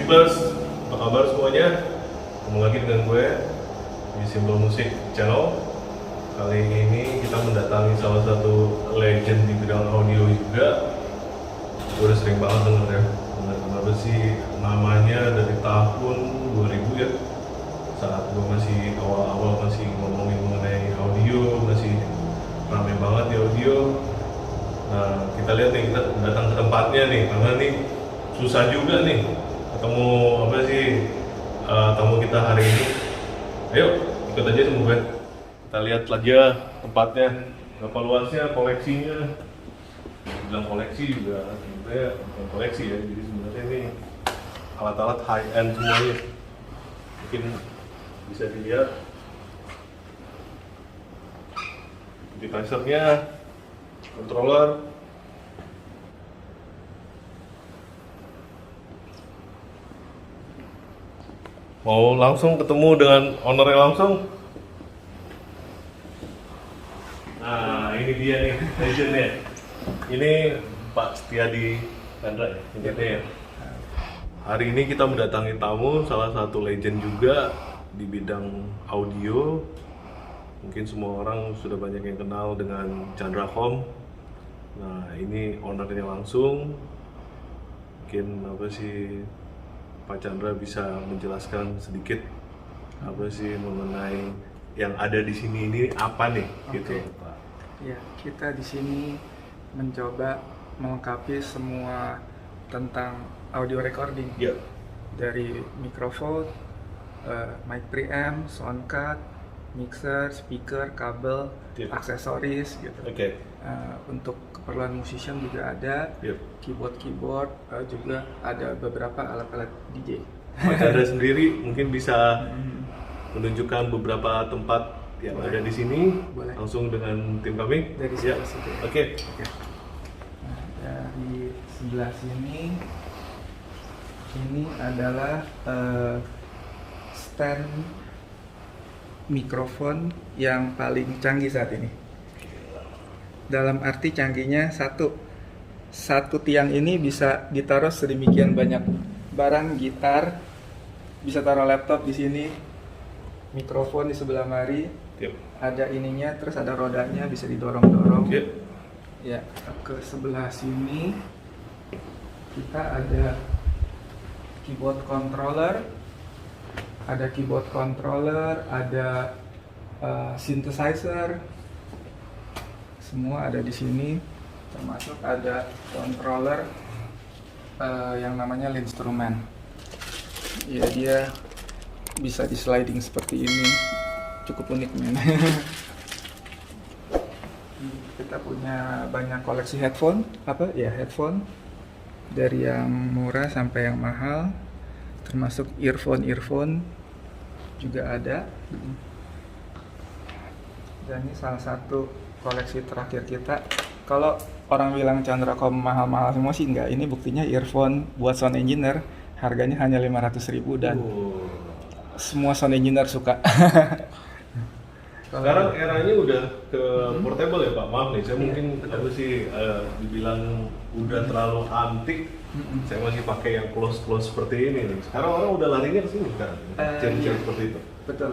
Musiklers, apa kabar semuanya? Ketemu lagi dengan gue di Simbol Musik Channel. Kali ini kita mendatangi salah satu legend di bidang audio juga. Gue udah sering banget denger ya, kenapa sih namanya dari tahun 2000 ya. Saat gue masih awal-awal masih ngomongin mengenai audio, masih rame banget di audio. Nah, kita lihat nih, kita datang ke tempatnya nih, karena nih susah juga nih ketemu apa sih tamu kita hari ini. Ayo ikut aja sama gue, kita lihat lagi ya tempatnya, berapa luasnya, koleksinya. Bilang koleksi juga sebenarnya bukan koleksi ya, jadi sebenarnya ini alat-alat high end semuanya. Mungkin bisa dilihat synthesizer-nya, controller. Mau langsung ketemu dengan ownernya langsung? Nah, ini dia nih, legendnya. Ini Pak Setiadi Chandra ya, ini ya. Hari ini kita mendatangi tamu, salah satu legend juga di bidang audio. Mungkin semua orang sudah banyak yang kenal dengan Chandracom. Nah, ini ownernya langsung. Mungkin apa sih Pak Chandra bisa menjelaskan sedikit apa sih mengenai yang ada di sini ini apa nih gitu, Pak? Ya, kita di sini mencoba melengkapi semua tentang audio recording. Ya. Dari mikrofon, mic preamp, sound card, mixer, speaker, kabel, Yep. aksesoris gitu. Oke. Untuk keperluan musician juga ada, Yep. keyboard juga ada beberapa alat-alat DJ. Pak Chandra sendiri mungkin bisa menunjukkan beberapa tempat yang Boleh. ada di sini. Boleh. Langsung dengan tim kami. Dari Ya. sebelah situ. Oke. Nah, dari sebelah sini ini adalah stand mikrofon yang paling canggih saat ini. Dalam arti canggihnya satu tiang ini bisa ditaruh sedemikian banyak barang, gitar, bisa taruh laptop di sini, mikrofon di sebelah mari, Yep. ada ininya, terus ada rodanya bisa didorong-dorong. Yep. Ya, ke sebelah sini kita ada keyboard controller, ada synthesizer, semua ada di sini, termasuk ada controller yang namanya Linstrument. Ya, dia bisa di sliding seperti ini, cukup unik men. Kita punya banyak koleksi headphone, headphone dari yang murah sampai yang mahal, termasuk earphone juga ada. Dan ini salah satu koleksi terakhir kita. Kalau orang bilang Chandracom mahal-mahal semua sih enggak, ini buktinya earphone buat sound engineer harganya hanya 500.000 dan semua sound engineer suka. Sekarang eranya udah ke portable ya Pak, maaf nih, saya mungkin apa sih dibilang udah terlalu antik. Saya masih pakai yang close seperti ini nih. Sekarang orang udah larinya ke sini sekarang, ciri-ciri seperti itu. Betul.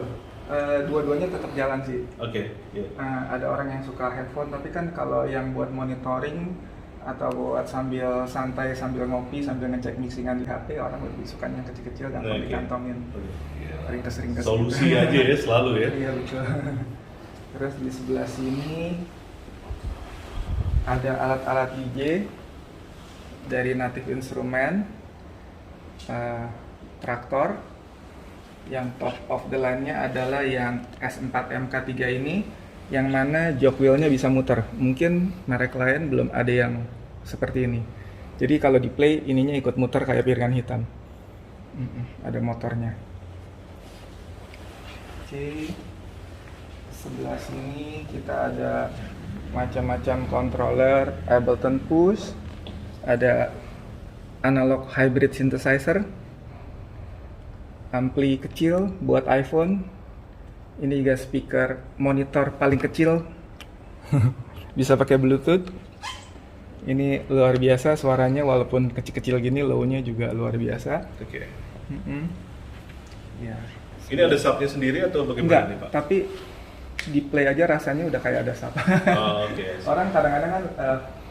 Dua-duanya tetap jalan sih. Oke. Iya. Ada orang yang suka headphone, tapi kan kalau yang buat monitoring atau buat sambil santai, sambil ngopi, sambil ngecek mixingan di HP, orang lebih sukanya yang kecil-kecil gampang dikantongin. Ringkes Solusi gitu. aja ya selalu ya. Iya betul. Terus di sebelah sini ada alat-alat DJ dari Native Instrument, traktor. Yang top of the line-nya adalah yang S4MK3 ini, yang mana jog wheel-nya bisa muter. Mungkin merek lain belum ada yang seperti ini. Jadi kalau di play ininya ikut muter kayak piringan hitam. Ada motornya. Oke. Sebelah sini kita ada macam-macam controller, Ableton Push, ada analog hybrid synthesizer, ampli kecil buat iPhone. Ini juga speaker monitor paling kecil. Bisa pakai Bluetooth. Ini luar biasa suaranya, walaupun kecil-kecil gini low-nya juga luar biasa. Oke. Ya. Ini ada subnya sendiri atau Enggak, bagaimana nih Pak? tapi di play aja rasanya udah kayak ada sub. Oh, oke. Orang kadang-kadang kan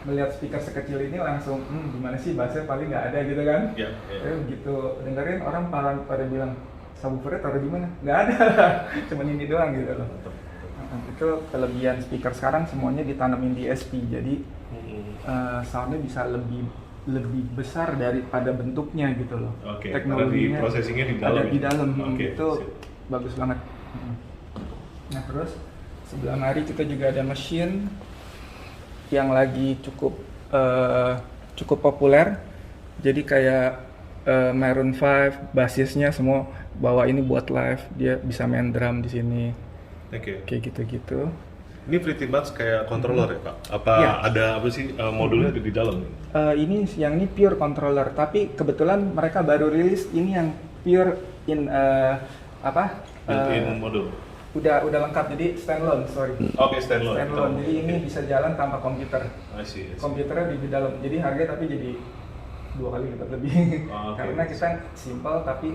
melihat speaker sekecil ini langsung, gimana sih bassnya paling nggak ada gitu kan? Ya, ya. Tapi begitu dengerin orang pada bilang subwoofernya taruh di mana? Nggak ada, cuman ini doang gitu loh. Itu kelebihan speaker sekarang semuanya ditanamin di SP, jadi soundnya bisa lebih besar daripada bentuknya gitu loh. Oke, Teknologinya karena di processingnya di dalam ada ya? di dalam, Oke, itu sip. bagus banget. Nah terus sebelah mari kita juga ada mesin yang lagi cukup populer. Jadi kayak Maroon 5 bassisnya semua bawa ini buat live, dia bisa main drum di sini. Oke. Kayak gitu-gitu. Ini pretty much kayak controller ya Pak? Apa Iya. ada apa sih modulnya ada di dalam? Ini pure controller, tapi kebetulan mereka baru rilis ini yang pure in Built-in modul. udah lengkap, jadi standalone, sorry. Oke, standalone. Standalone. Jadi ini bisa jalan tanpa komputer. I see. Komputernya di dalam. Jadi harga tapi jadi 2 kali lipat lebih. Oke. Karena kita simple tapi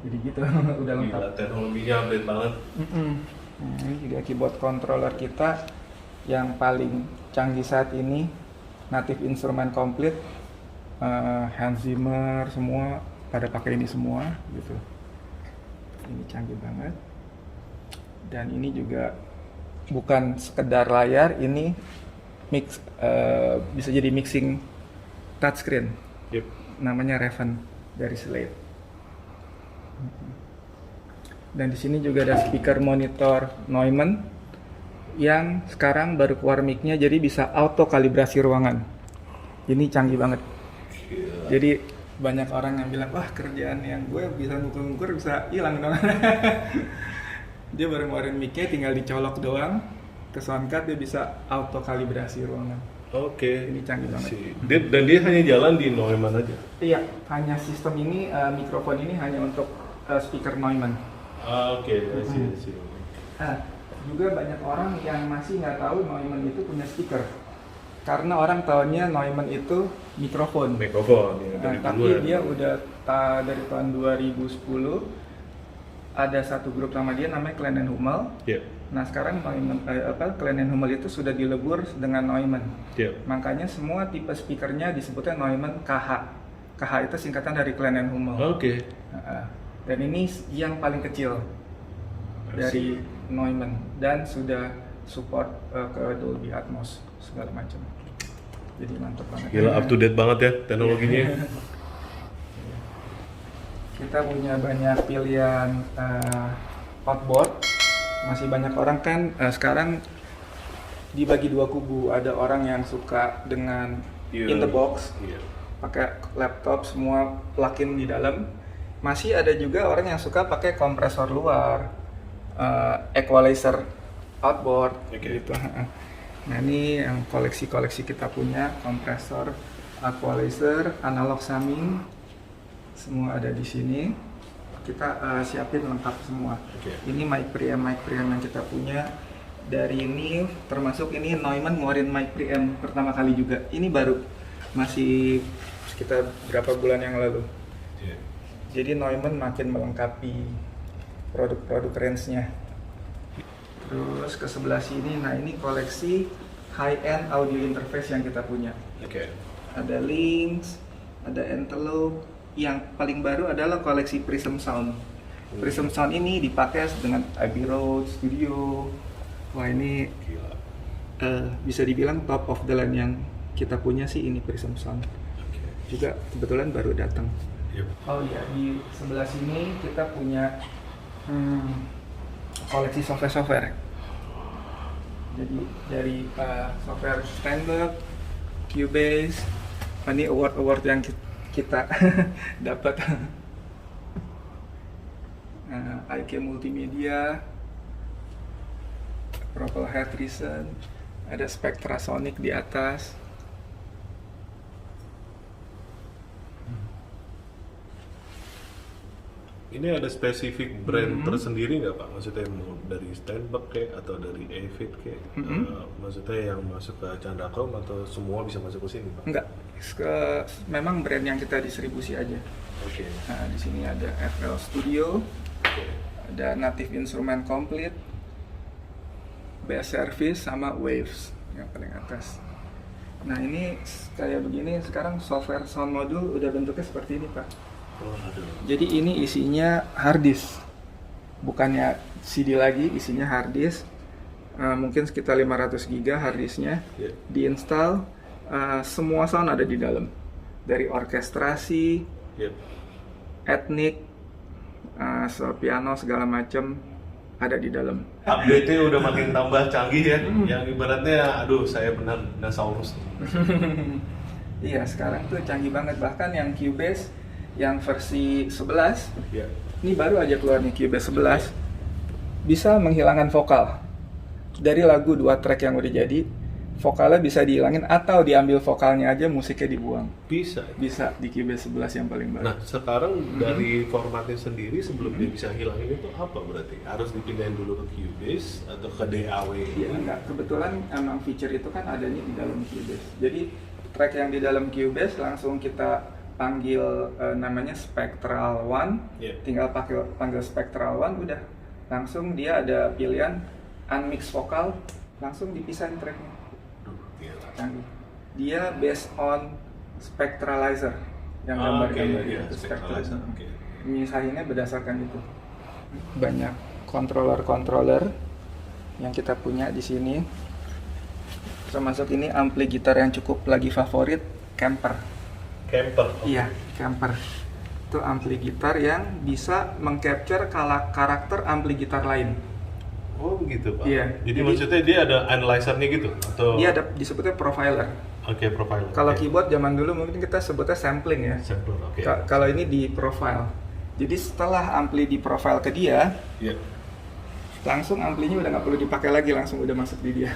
jadi gitu udah lengkap. Gila, teknologinya update banget. Nah, ini juga keyboard controller kita yang paling canggih saat ini, native instrument complete, Hans Zimmer semua pada pakai ini semua gitu. Ini canggih banget. Dan ini juga bukan sekedar layar, ini bisa jadi mixing touchscreen. Yep. Namanya Raven dari Slate. Dan di sini juga ada speaker monitor Neumann yang sekarang baru keluar mic-nya, jadi bisa auto kalibrasi ruangan. Ini canggih banget. Jadi banyak orang yang bilang, wah kerjaan yang gue bisa ngukur-ngukur bisa hilang dong. Dia baru ngeluarin mic-nya, tinggal dicolok doang ke soundcard, dia bisa auto kalibrasi ruangan. Oke. Ini canggih banget. Dan dia hanya jalan di Neumann aja. Iya, hanya sistem ini, mikrofon ini hanya untuk speaker Neumann. Oke, I see. Juga banyak orang yang masih nggak tahu Neumann itu punya speaker. Karena orang taunya Neumann itu mikrofon. Mikrofon ya, dari Tapi dulu ya. dia udah dari tahun 2010 ada satu grup sama dia namanya Klein & Hummel. Iya. Nah sekarang Klein & Hummel itu sudah dilebur dengan Neumann. Iya. Makanya semua tipe speakernya disebutnya Neumann KH. KH itu singkatan dari Klein & Hummel. Oke. Dan ini yang paling kecil dari Neumann dan sudah support ke Dolby Atmos segala macam. Jadi mantap banget. Gila, up to date banget ya teknologinya. Kita punya banyak pilihan outboard. Masih banyak orang kan sekarang dibagi dua kubu. Ada orang yang suka dengan in the box, pakai laptop semua plug-in di dalam. Masih ada juga orang yang suka pakai kompresor luar, equalizer outboard, gitu. Nah ini yang koleksi-koleksi kita punya, kompresor, equalizer, analog summing, semua ada di sini. Kita siapin lengkap semua. Ini mic preamp yang kita punya. Dari ini termasuk ini Neumann ngeluarin mic preamp pertama kali juga. Ini baru, masih sekitar berapa bulan yang lalu. Jadi Neumann makin melengkapi produk-produk range-nya. Terus ke sebelah sini, nah ini koleksi high-end audio interface yang kita punya. Ada Lynx, ada Antelope. Yang paling baru adalah koleksi Prism Sound. Prism Sound ini dipakai dengan Abbey Road Studio. Wah ini bisa dibilang top of the line yang kita punya sih ini Prism Sound. Juga kebetulan baru datang. Oh iya, di sebelah sini kita punya koleksi software. Jadi dari software Steinberg, Cubase, ini award yang kita dapat. IK Multimedia, Propel Head Reason, ada Spectrasonic di atas. Ini ada spesifik brand tersendiri nggak Pak? Maksudnya mau dari Steinberg kayak atau dari Avid kayak? Maksudnya yang masuk ke Chandrakrom atau semua bisa masuk ke sini Pak? Enggak, memang brand yang kita distribusi aja. Oke. Nah, di sini ada FL Studio, Oke. ada Native Instrument Complete, Bass Service, sama Waves yang paling atas. Nah ini kayak begini, sekarang software sound module udah bentuknya seperti ini Pak. Oh, aduh. Jadi ini isinya hard disk, bukannya CD lagi, isinya hard disk. Mungkin sekitar 500 GB hard disknya. Yeah. Diinstal, semua sound ada di dalam, dari orkestrasi, Yep. etnik, piano segala macam ada di dalam. Update-nya udah makin tambah canggih ya. Yang ibaratnya, aduh saya benar dinosaurus. Iya, sekarang tuh canggih banget. Bahkan yang Cubase yang versi 11, Ya. ini baru aja keluar nih Cubase 11, bisa menghilangkan vokal. Dari lagu 2 track yang udah jadi, vokalnya bisa dihilangin atau diambil vokalnya aja, musiknya dibuang. Bisa. Bisa di Cubase 11 yang paling baru. Nah, sekarang dari formatnya sendiri sebelum dia bisa hilangin itu apa berarti? Harus dipindahin dulu ke Cubase atau ke DAW? Iya, enggak. Kebetulan emang feature itu kan adanya di dalam Cubase. Jadi track yang di dalam Cubase langsung kita panggil namanya Spectral One. Yeah. Tinggal panggil Spectral One, udah langsung dia ada pilihan unmix vokal, langsung dipisahin tracknya. Gila. Canggih. Dia based on spectralizer yang gambar-gambar Oke, iya, itu, spectralizer. spectral. Oke. Misahinnya berdasarkan itu. Banyak controller yang kita punya di sini. Termasuk ini ampli gitar yang cukup lagi favorit, Kemper. Camper. Iya, Kemper. Itu ampli gitar yang bisa mengcapture karakter ampli gitar lain. Oh begitu Pak? Iya. Jadi maksudnya dia ada analyzer-nya gitu? Atau? Dia ada disebutnya profiler. Oke, profiler. Kalau Oke. keyboard zaman dulu mungkin kita sebutnya sampling ya. Sampler, oke. Kalau ini di profile. Jadi setelah ampli di profile ke dia, Iya. langsung amplinya udah nggak perlu dipakai lagi, langsung udah masuk di dia.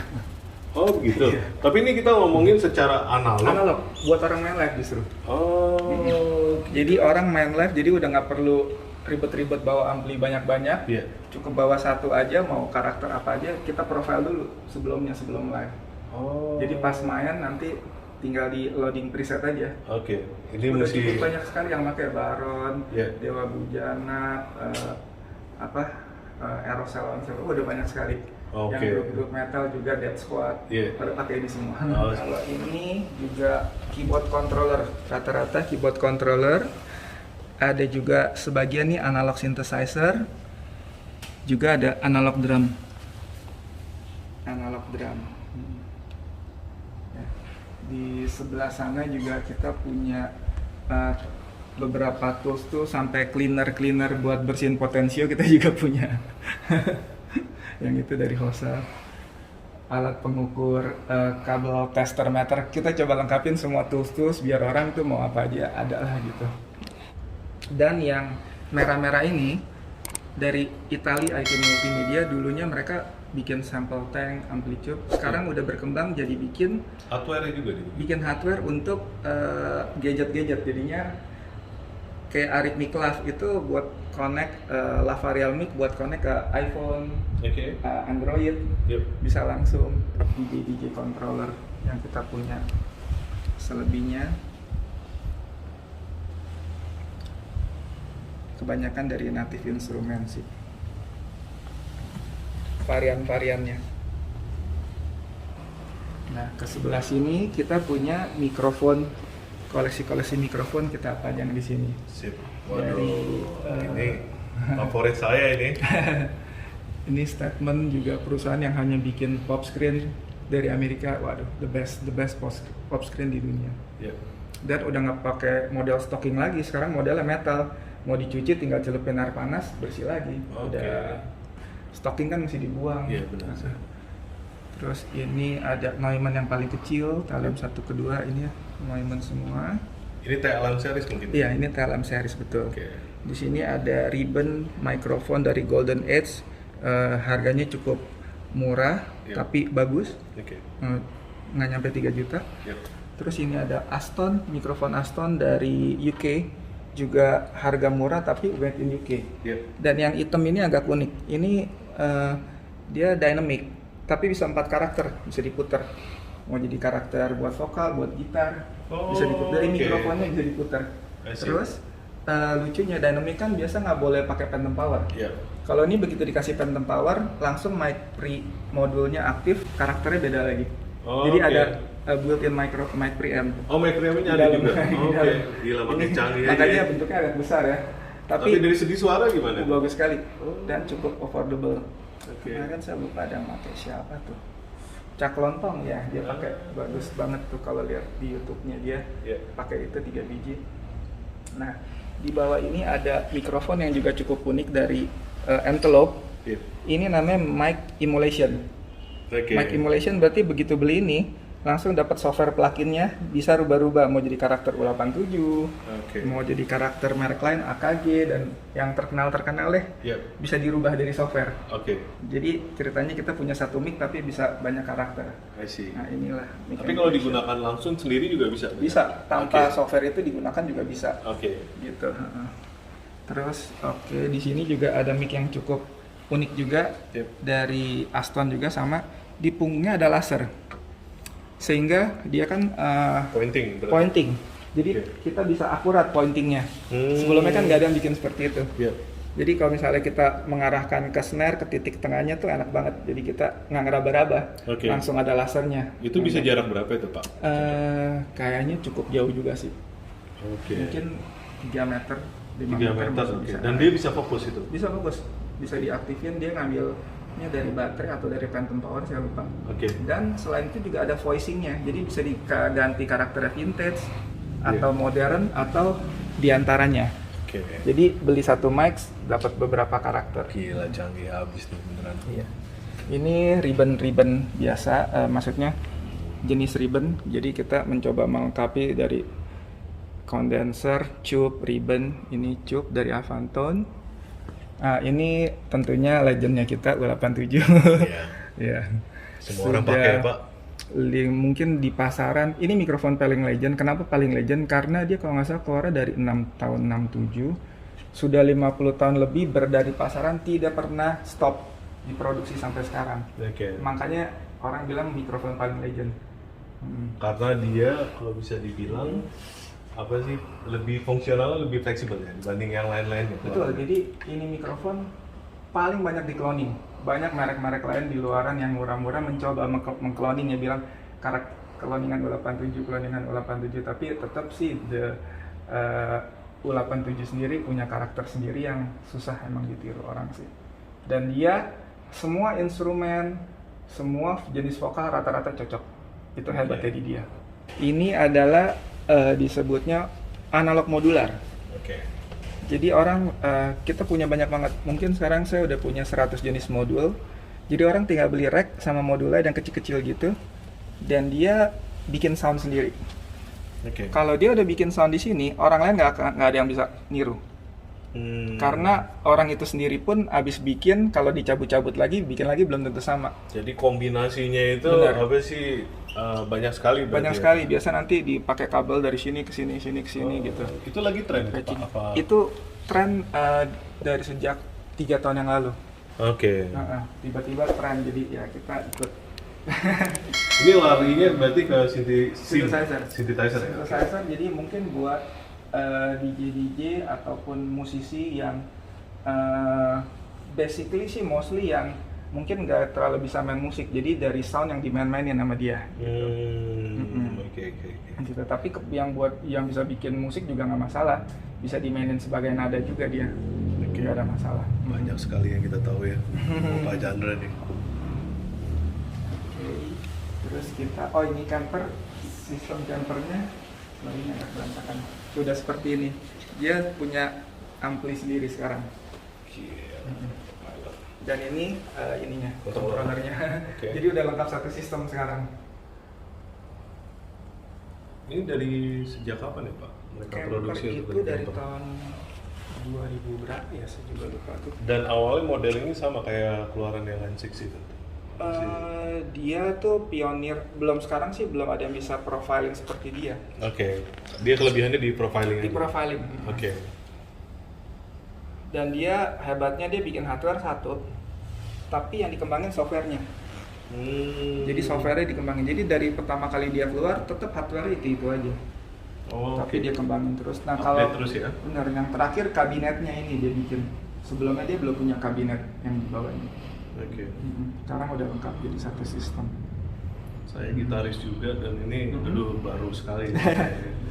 Oh begitu. Iya. Tapi ini kita ngomongin secara analog. Analog, buat orang main live justru. Oh. Jadi orang main live, jadi udah nggak perlu ribet-ribet bawa ampli banyak-banyak. Iya. Cukup bawa satu aja, mau karakter apa aja, kita profile dulu sebelum live. Oh. Jadi pas main nanti tinggal di loading preset aja. Oke. Ini Udah mesti. cukup banyak sekali yang pakai Baron, Iya. Dewa Bujana, Eros Salon, udah banyak sekali. Oke. Yang grup metal juga Death Squad, Iya. pada pakai ini semua. Oh. Kalau ini juga keyboard controller, rata-rata keyboard controller. Ada juga sebagian nih analog synthesizer, juga ada analog drum. Ya. Di sebelah sana juga kita punya beberapa tools tuh, sampai cleaner buat bersihin potensio kita juga punya. Yang itu dari Hosa. Alat pengukur, kabel tester meter, kita coba lengkapin semua tools biar orang tuh mau apa aja ada lah gitu. Dan yang merah-merah ini dari Italia, IT Multimedia, dulunya mereka bikin sample tank, amplitude, sekarang udah berkembang jadi bikin Hardware juga nih. bikin hardware untuk gadget-gadget. Jadinya kayak Arrhythmic Love itu buat connect Lavalier mic buat connect ke iPhone, Oke. Android, Yep. bisa langsung DJ controller yang kita punya. Selebihnya kebanyakan dari Native Instrument sih, varian-variannya. Nah, ke sebelah sini kita punya mikrofon, koleksi mikrofon kita pajang di sini. Sip. Dari, Ini favorit saya ini. Ini statement juga perusahaan yang hanya bikin pop screen dari Amerika. Waduh, the best pop screen di dunia. Yep. Dan udah nggak pakai model stocking lagi, sekarang modelnya metal. Mau dicuci tinggal celupin air panas, bersih lagi. Oke. Udah stocking kan mesti dibuang. Iya, benar. Terus ini ada Neumann yang paling kecil, TLM 1 ke 2 ini ya, Neumann semua. Ini TLM series mungkin. Iya, ini TLM series betul. Oke. Di sini ada ribbon microphone dari Golden Edge, harganya cukup murah, Iya. tapi bagus, Oke. nggak nyampe 3 juta. Yep. Terus ini ada Aston, mikrofon Aston dari UK, juga harga murah tapi made in UK. Iya. Dan yang hitam ini agak unik. Ini dia dynamic, tapi bisa 4 karakter, bisa diputar. Mau jadi karakter buat vokal, buat gitar, bisa diputar. Dari oke. mikrofonnya bisa diputar. I see. Terus lucunya dynamic kan biasa nggak boleh pakai phantom power. Iya. Kalau ini begitu dikasih phantom power, langsung mic pre modulnya aktif, karakternya beda lagi. Oh, Jadi oke. ada built-in mic preamp. Oh, mic preamp-nya Di ada dalam. juga. Di Oke, dalam. gila makin Ini canggih aja. makanya ya. bentuknya agak besar ya. Tapi dari segi suara gimana? bagus sekali Oh. dan cukup affordable. Oke. Kemarin saya lupa ada yang pakai siapa tuh. Cak Lontong ya, dia pakai bagus banget tuh kalau lihat di YouTube-nya dia Iya. pakai itu 3 biji. Nah, di bawah ini ada mikrofon yang juga cukup unik dari Antelope. Iya. Ini namanya mic emulation. Oke. Mic emulation berarti begitu beli ini langsung dapat software plugin-nya, bisa rubah-rubah mau jadi karakter U87, Oke. mau jadi karakter merek lain AKG dan yang terkenal deh Iya. bisa dirubah dari software. Oke. Jadi ceritanya kita punya satu mic tapi bisa banyak karakter. I see. Nah inilah mic Tapi kalau emulation. digunakan langsung sendiri juga bisa? Bisa, tanpa Oke. software itu digunakan juga bisa. Oke. Gitu. Terus oke di sini juga ada mic yang cukup unik juga Yep. dari Aston juga sama di punggungnya ada laser sehingga dia kan Pointing. berarti? pointing. Jadi Oke. kita bisa akurat pointingnya. Sebelumnya kan nggak ada yang bikin seperti itu. Iya. Jadi kalau misalnya kita mengarahkan ke snare ke titik tengahnya tuh enak banget. Jadi kita nggak ngeraba-raba, Oke. langsung ada lasernya. Itu bisa jarak berapa itu, Pak? Kayaknya cukup jauh juga sih. Oke. Mungkin 3 meter, 5 3 meter, meter, masih oke. bisa. Dan dia bisa fokus itu? Bisa fokus, bisa diaktifin, dia ngambilnya dari baterai atau dari phantom power saya lupa. Oke. Dan selain itu juga ada voicingnya, jadi bisa diganti karakternya vintage Iya. atau modern atau diantaranya. Oke. Jadi beli satu mic dapat beberapa karakter. Gila, canggih habis nih beneran. Iya. Ini ribbon biasa, maksudnya jenis ribbon. Jadi kita mencoba melengkapi dari condenser, tube, ribbon. Ini tube dari Avantone. Ini tentunya legendnya kita U87. Iya. Iya. Semua orang Sudah pakai, Pak. Mungkin di pasaran ini mikrofon paling legend. Kenapa paling legend? Karena dia kalau nggak salah keluar dari tahun 67. Sudah 50 tahun lebih berada di pasaran, tidak pernah stop diproduksi sampai sekarang. Oke. Makanya orang bilang mikrofon paling legend. Karena dia kalau bisa dibilang apa sih lebih fungsional, lebih fleksibel ya dibanding yang lain-lain. Betul, jadi ini mikrofon paling banyak di cloning. Banyak merek-merek lain di luaran yang murah-murah mencoba mengcloning, ya bilang cloningan U87, tapi tetap sih U87 sendiri punya karakter sendiri yang susah emang ditiru orang sih. Dan dia semua instrumen, semua jenis vokal rata-rata cocok. Itu hebatnya di dia. Ini adalah disebutnya analog modular. Oke. Jadi orang, kita punya banyak banget. Mungkin sekarang saya udah punya 100 jenis modul. Jadi orang tinggal beli rack sama modulnya yang kecil-kecil gitu. Dan dia bikin sound sendiri. Oke. Kalau dia udah bikin sound di sini, orang lain nggak ada yang bisa niru. Karena orang itu sendiri pun abis bikin, kalau dicabut-cabut lagi, bikin lagi belum tentu sama. Jadi kombinasinya itu Benar. apa sih banyak sekali berarti Banyak ya? sekali. Biasa nanti dipakai kabel dari sini ke sini, gitu. Itu lagi tren itu, Pak? Patching. Apa? Itu tren dari sejak 3 tahun yang lalu. Oke. Tiba-tiba tren, jadi ya kita ikut. Ini larinya berarti ke Synthesizer. synthesizer ya? Synthesizer, jadi mungkin buat DJ ataupun musisi yang basically sih mostly yang mungkin nggak terlalu bisa main musik, jadi dari sound yang dimain-mainin sama dia. Oke. Gitu. Tapi yang bisa bikin musik juga nggak masalah, bisa dimainin sebagai nada juga dia, nggak ada masalah. Banyak sekali yang kita tahu ya. Pak Chandra nih. Oke. Terus kita, ini camper, sistem campernya, ini agak berantakan. Sudah seperti ini, dia punya ampli sendiri sekarang. Dan ini ininya, controllernya. Oke. Jadi udah lengkap satu sistem sekarang. Ini dari sejak kapan ya, Pak? Mereka Camper produksi itu untuk dari camper? tahun 2000 berapa ya, saya juga lupa tuh. Dan awalnya model ini sama kayak keluaran yang N6 itu. Dia tuh pionir, belum sekarang sih belum ada yang bisa profiling seperti dia. Oke. Dia kelebihannya di profiling. Di aja. profiling. Oke. Dan dia hebatnya dia bikin hardware satu, tapi yang dikembangin softwarenya. Jadi softwarenya dikembangin. Jadi dari pertama kali dia keluar tetap hardware itu aja. Oh, Tapi oke. dia kembangin terus. Nah, Update kalau terus ya. benar yang terakhir kabinetnya ini dia bikin. Sebelumnya dia belum punya kabinet yang di bawah ini. Oke. Sekarang udah lengkap jadi satu sistem. Saya gitaris juga dan ini aduh baru sekali.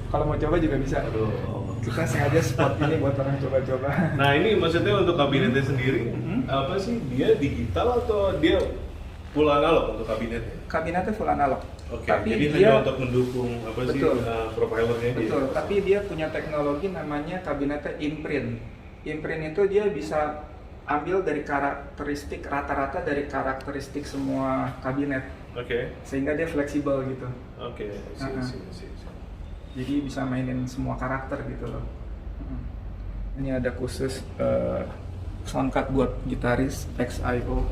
Kalau mau coba juga bisa. Aduh. Kita sengaja spot ini buat orang coba-coba. Nah ini maksudnya untuk kabinetnya sendiri apa sih, dia digital atau dia full analog untuk kabinetnya? Kabinetnya full analog. Oke, Tapi jadi dia hanya untuk mendukung apa sih Betul. profilernya dia. betul, tapi dia punya teknologi namanya kabinetnya imprint. Imprint itu dia bisa ambil dari karakteristik rata-rata dari karakteristik semua kabinet, Oke. sehingga dia fleksibel gitu. Oke. See. Jadi bisa mainin semua karakter gitu loh. Ini ada khusus sound card buat gitaris XIO.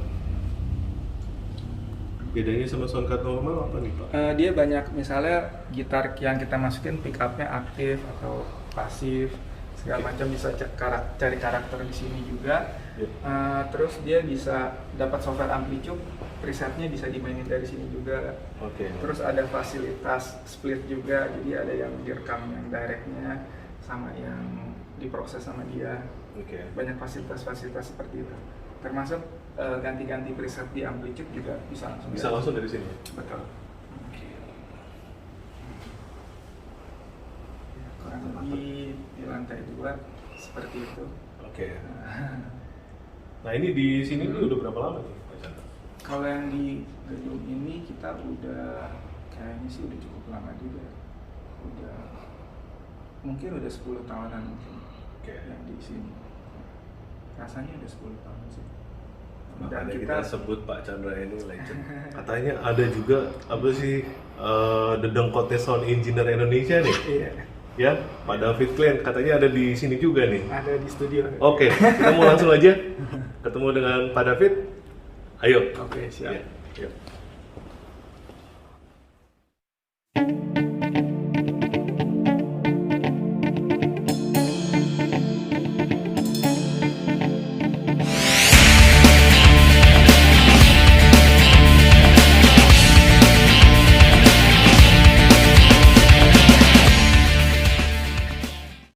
Bedanya sama soundcard normal apa nih Pak? Dia banyak, misalnya gitar yang kita masukin pick up-nya aktif atau pasif segala macam, bisa cari karakter di sini juga. Terus dia bisa dapat software amplitude, presetnya bisa dimainin dari sini juga. Oke. Terus ada fasilitas split juga, jadi ada yang direkam yang directnya sama yang diproses sama dia. Oke. Banyak fasilitas-fasilitas seperti itu. Termasuk ganti-ganti preset di amplitude juga bisa langsung. Bisa langsung dari sini. Betul. Ya, kurang lebih di lantai 2 seperti itu. Oke. Nah ini di sini nih udah berapa lama nih Pak Chandra? Kalau yang di gedung ini kita udah kayaknya sih udah cukup lama juga. Udah mungkin udah 10 tahunan mungkin. Oke. Yang di sini. Rasanya udah 10 tahun sih. Makanya kita sebut Pak Chandra ini legend. Katanya ada juga apa sih dedengkotnya sound engineer Indonesia nih. Iya. Ya, Pak David Klein katanya ada di sini juga nih. Ada di studio. Oke, kita mau langsung aja ketemu dengan Pak David. Ayo. Oke, siap. Iya, yuk.